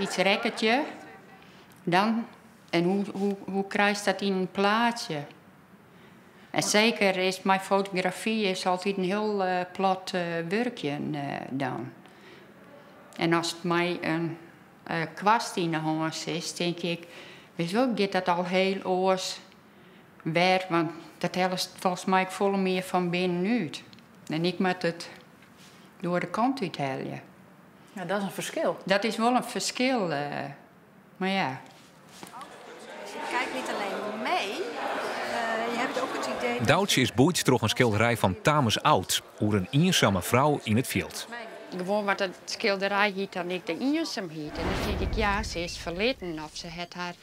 iets rekkertje, dan... En hoe krijg je dat in een plaatje? En zeker is mijn fotografie is altijd een heel plat werkje dan. En als het mij een kwast in de hand is, denk ik... Weet je wel, gaat dat al heel oors werk, want dat helpt volgens mij volle meer van binnenuit. En ik moet het door de kant uit halen. Ja, dat is een verschil. Dat is wel een verschil, maar ja... Kijk niet alleen mee, je hebt ook het idee... Doutje is boeit door een schilderij van Tames Oud, hoe een eenzame vrouw in het veld. Gewoon wat het schilderij hiet dan ik de eenzaam hiet. En dan denk ik, ja, ze is verleden of ze had haar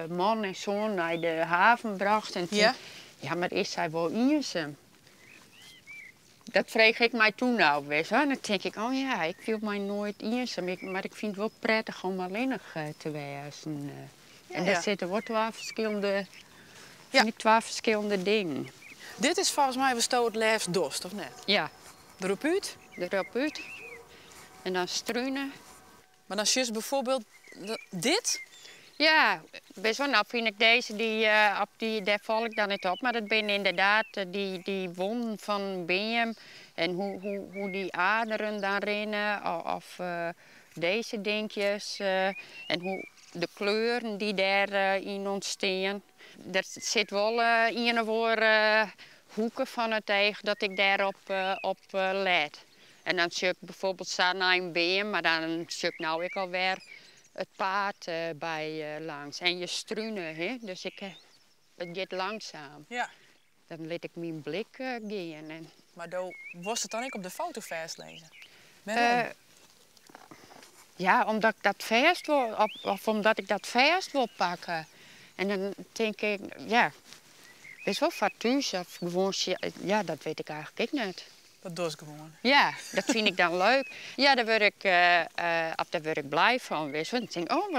man en zoon naar de haven gebracht. En toen, ja, maar is zij wel eenzaam? Dat vreeg ik mij toen ook weer. En dan denk ik, oh ja, ik voel mij nooit eenzaam. Maar ik vind het wel prettig om alleenig te wezen. En daar zitten wel twee verschillende dingen. Dit is volgens mij we het laatst dorst, of net? Ja. Erop uit? Erop uit. En dan struinen. Maar dan zie je bijvoorbeeld dit? Ja, best wel. Nou vind ik deze, daar val ik dan niet op. Maar dat ben inderdaad die won van Benjam. En hoe die aderen daarin, of deze dingetjes. En hoe de kleuren die daarin ontstaan. Er zit wel een of andere hoeken van het eigen dat ik daarop op let. En dan zie ik bijvoorbeeld staan naar een beam, maar dan zie ik nou ik alweer het paard bij langs. En je struinen, hè? Dus het gaat langzaam. Ja. Dan laat ik mijn blik gaan. En... Maar was het dan ook op de foto vastlezen? Ja, omdat ik dat vast wil, of omdat ik dat vast wil pakken. En dan denk ik, ja, best wel fatuus of gewoon, ja, dat weet ik eigenlijk ook niet. Dat doe ik gewoon. Ja, dat vind ik dan leuk. Ja, daar word ik blij van. Weet je. Dan denk ik, oh,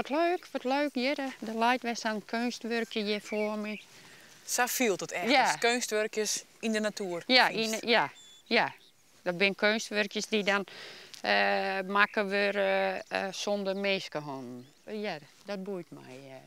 wat leuk. Hier, de light was een kunstwerkje hier voor me. Zo viel het echt. Ja. Dus kunstwerkjes in de natuur. Ja. Dat zijn kunstwerkjes die dan maken we zonder mensenhanden. Ja, dat boeit mij.